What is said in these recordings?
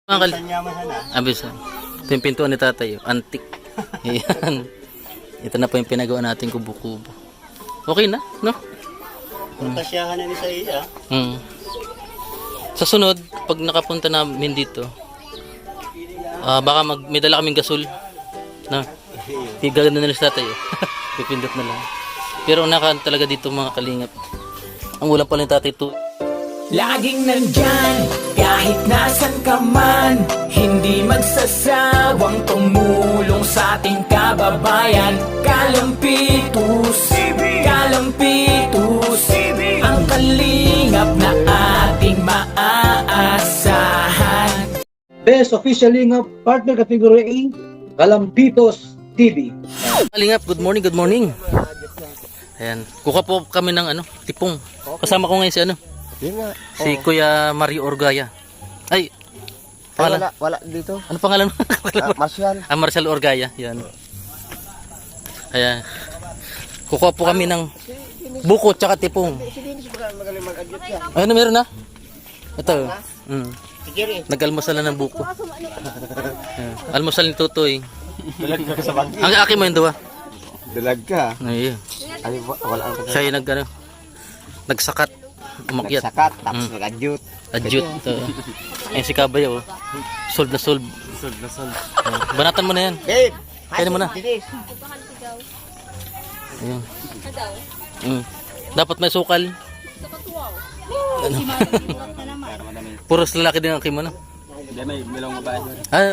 Mga Abisan. Ito yung pintuan ni tatay. Antik. Ayan. Ito na po yung pinagawa natin kubo-kubo. Okay na, no? Tasyahan na ni sa iya. Sa sunod, pag nakapunta namin dito, baka may dala kaming gasol. Na? Gaganda na lang sa tatay. Pipindot na lang. Pero nakaan talaga dito mga kalingap. Ang ulam pala ni tatay ito. Laging nandyan, kahit nasan ka man, hindi magsasawang tumulong sa ating kababayan. Kalampitus, Kalampitus, ang kalingap na ating maaasahan. Best official lingap partner category A, Kalampitos TV. Kalingap, good morning, good morning. Ayan, kuha po kami ng tipong. Kasama ko ngayon si Kuya Mario Orgaya. Ay, pangalan? Wala dito. Ano pangalan mo? Marcial. Marcial Orgaya, yan. Ayan. Kukuha po kami ng buko tsaka tipong. Ano meron na? Ito. Nag-almusal na ng buko. Almusal ni Tutoy. Dalag ka sa bangki. Ang akin mo yun daw. Dalag ka. Ay, Ay, wala ang siya yung nagsakat. Umakyat. Nagsakat, tapos nag-adyut. Adyut. Ayun si Kabay, oh. Solve na solve. Banatan mo na yan. Babe! Kaya mo na. Ayun. Dapat may sukal. Puros lalaki din ang kimono. Hindi, may milong babae.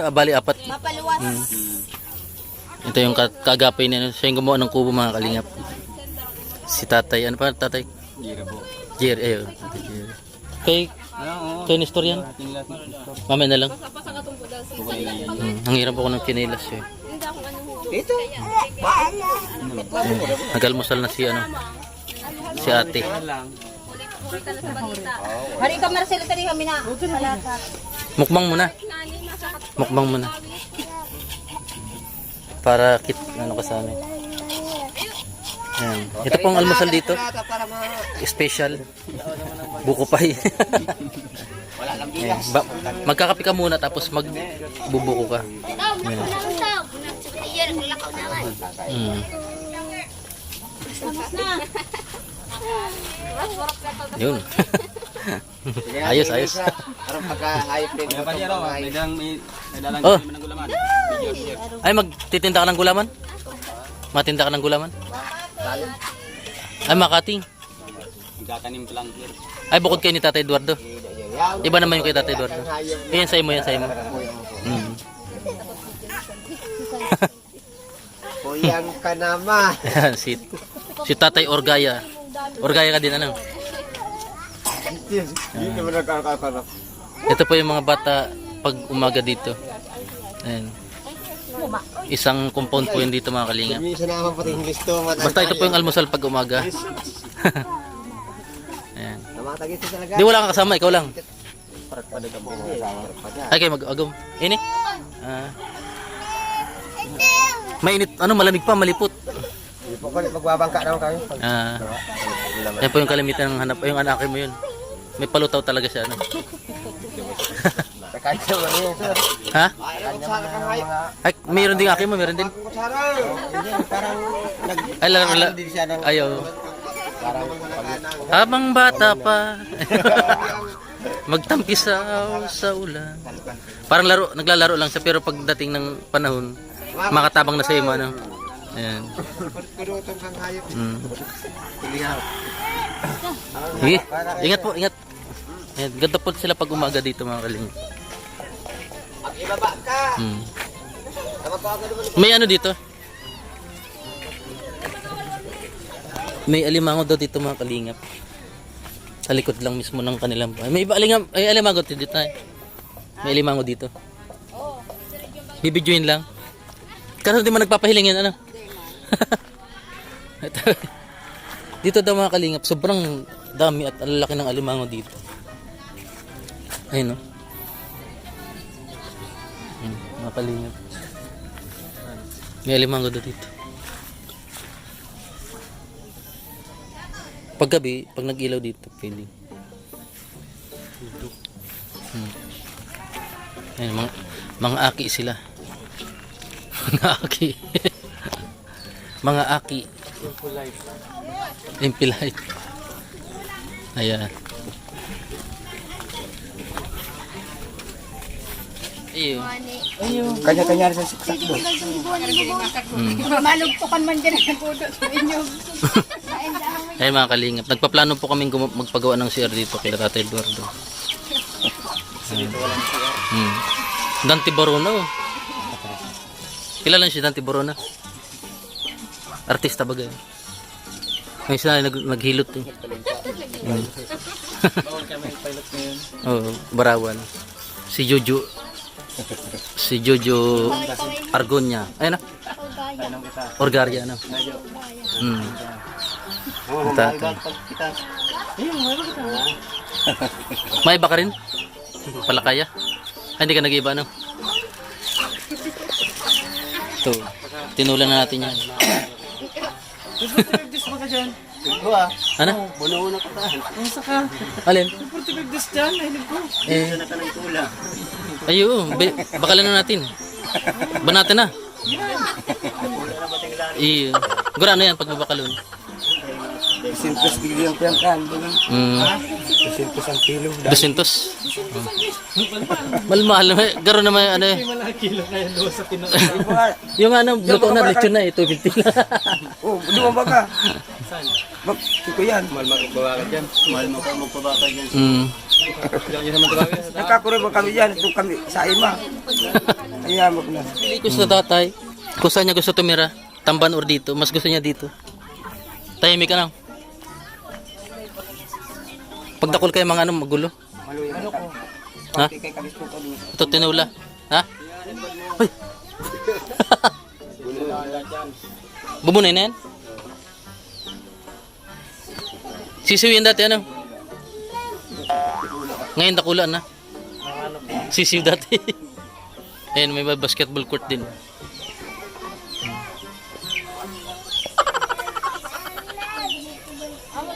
Bali apat. Mapaluwas. Ito yung kagapay niya. Siya yung gumawa ng kubo mga kalingap. Si tatay. Ano pa tatay? Gira po. Jer, Kay Nestor yan? Mamaya na lang. Ang hirap ako ng kinilas eh. Dito. Nag-almusal na si ate. Hari ka Marcelo tadi kami na. Malakat. Mukbang muna. Mukbang muna. Para ka sa amin. Ayan. Ito pong almusal dito. Special. Buko pie. Ayan. Magkakape ka muna tapos magbubuko ka. Ayan. Yun. Ayos. Parang pagka-hayop din. Oh. Ay, magtitinda ka ng gulaman? Matinda ka ng gulaman? Ay, Makati. Gatanim lang here. Ay, bukod kayo ni Tatay Eduardo. Iba naman yung kay Tatay Eduardo. Yan sa'yo mo. Kuyang ka naman. Yan, si Tatay Orgaya. Orgaya ka din, Hindi naman nagkakakara. Ito po yung mga bata pag umaga dito. Ayan. Isang compound po yun dito mga kalingap. Minsan naman pati yung listo. Basta ito po yung almusal pag umaga. Ayan. Namatagit sa talaga. Di wala kang kasama, ikaw lang. Ay kayo mag-agom. Ini? Mainit, malamig pa, malipot. Hindi po kulit magbabangka naman kami. Yan po yung kalimitan ng hanap. Yung anak mo yun. May palutaw talaga siya. Kahit naman yun, sir. Ha? Mga Ay, mayroon din akin mo, meron din. kutsara. Hindi, parang Ay, laro. din siya ng... Ayaw. Parang Habang bata pa. Magtampisaw sa ulan. Parang naglalaro lang siya pero pagdating ng panahon, makatabang na sa iyo, Ayan. kurutong kang hayop. Sige, ingat po, ingat. Ayan, ganda po sila pag umaga dito mga kaling. Pag ibaba ka. May dito? May alimango daw dito mga kalingap. Sa likod lang mismo ng kanilang bahay. May alimango dito tayo. May alimango dito. Bibidyoin lang. Kasi di man nagpapahiling yan, Dito daw mga kalingap, sobrang dami at ang laki ng alimango dito. Ayun, no? Mga kalingap. May alimango daw dito. Paggabi, pag nag-ilaw dito, pwede. Ayan, mga aki sila. Mga aki. Mga aki. Impolite. Ayan. Ayun. Kanya-kanya rin sa siksak doon. Malugpukan man din ang pudo sa inyo. Ayun mga kalingap. Nagpaplano po kaming magpagawa ng CR dito kay Tatay Eduardo. Dante Barona oh. Kilala niyo si Dante Barona? Artista bagay. May isa naghilot eh. Oo, Barawan. Si Jojo. Si Jojo Argonya. Ayun na. Orgaria na. Tatay. May iba ka rin? Palakaya? Ay, hindi ka nag-iba no? Ito. Tinulan na natin yan. Ano? Buno-uno ka tahan. Alin? Portugis dyan, nahilig ko. Eh, Sana ka ng tula. ayo, bakalan na natin. Banatan na. Iyo. Gura ano yan pag babakalon? 200 kilo yung piyangkan. 200 ang kilo. 200. Malmahal. Garo naman ano eh. Yung ano, luto na, lechon na eh. 250 na. Oh, lumaba ka. Saan? Ito yan. Mahal magpabakan dyan. Mahal magpabakan dyan. Nagkakuro ba kami dyan? Ito kami sa ima. Kaya mo na. Pili ko sa tatay. Kung saan niya gusto tumira. Tamban or dito. Mas gusto niya dito. Tahimik ka lang. Pagdakol kayo mga ano, magulo. Ano ko? Ha? Ito tinula. Ha? Uy! Bubunay na yan? Sisiw yan dati ano? Ngayon dakulaan na. Sisiw dati. Ayan, may basketball court din.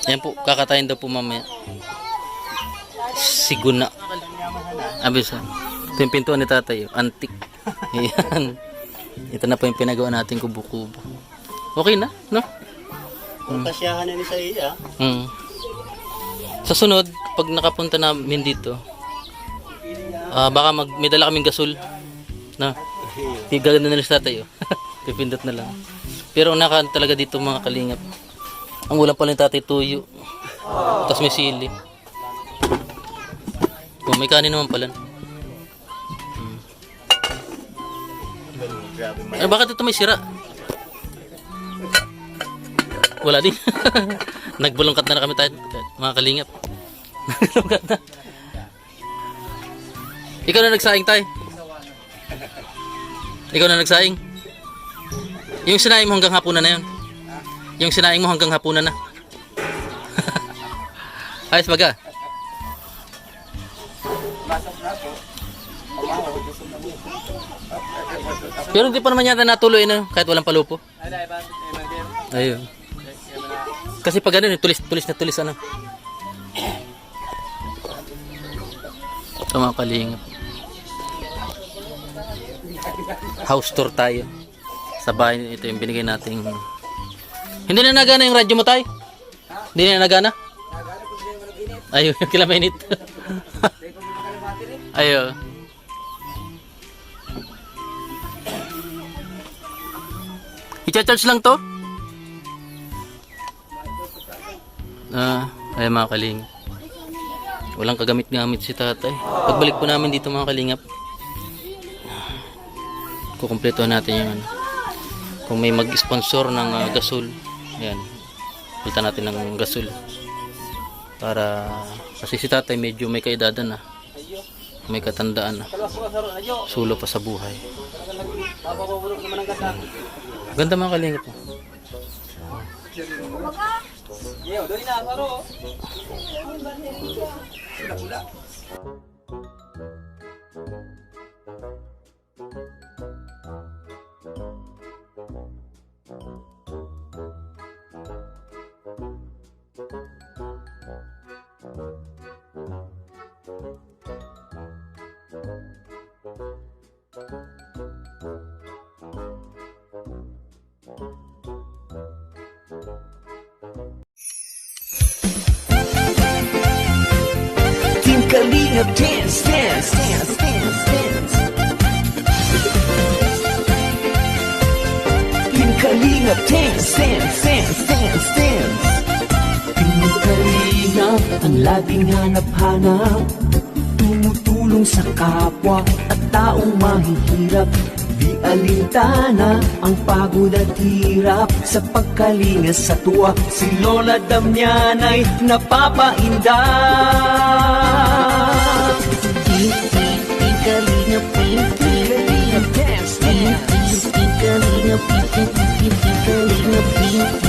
Ayan po, kakatayin daw po mamaya. Siguna. Abis ha. Ito yung pintuan ni tatay. Antik. Ayan. Ito na po yung pinagawa natin kubo-kubo. Okay na, no? Tasyahan na ni sa iya. Sa sunod, pag nakapunta namin dito, baka may dala kaming gasol. No? Gaganda na lang sa tatay. Pipindot na lang. Pero naka talaga dito mga kalingap. Ang ulam pala ng tatay tuyo. Tapos may sili. May kanin naman pala. Bakit ito may sira? Wala din. Nagbulungkat na kami tayo, mga kalingap. Nagbulungkat na. Ikaw na nagsaing tayo. Ikaw na nagsaing. Yung sinaing mo hanggang hapunan na yun. Yung sinaing mo hanggang hapunan na. Ayos baga. Pero hindi pa naman yata natuloy na kahit walang palupo. Ayun. Kasi pag ganun, tulis na tulis ano. Ito mga kalingap. House tour tayo. Sa bahay, ito yung binigay nating. Hindi na nagana yung radyo mo tayo? Hindi na nagana? Ayun, yung kilaminit. Ayun. I-charge lang to? Ay mga kalingap. Walang kagamit-gamit si tatay. Pagbalik po namin dito mga kalingap, kukumpletuhan natin yung ano. Kung may mag-sponsor ng gasol, ayan, palitan natin ng gasol. Para, kasi si tatay medyo may kaedadan na. May katandaan na. Sulo pa sa buhay. Ganda mga kalingap po. Team Kalingap dance, dance, dance, dance, dance. Team Kalingap dance, dance, dance, dance, dance. Team Kalingap ang laging hanap-hanap, tumutulong sa kapwa at taong mahihirap. Di alintana ang pagod at hirap, sa pagkalinga sa tuwa si Lola Damianay napapainda. Kalingap, Kalingap dance, dance. Kalingap, Kalingap,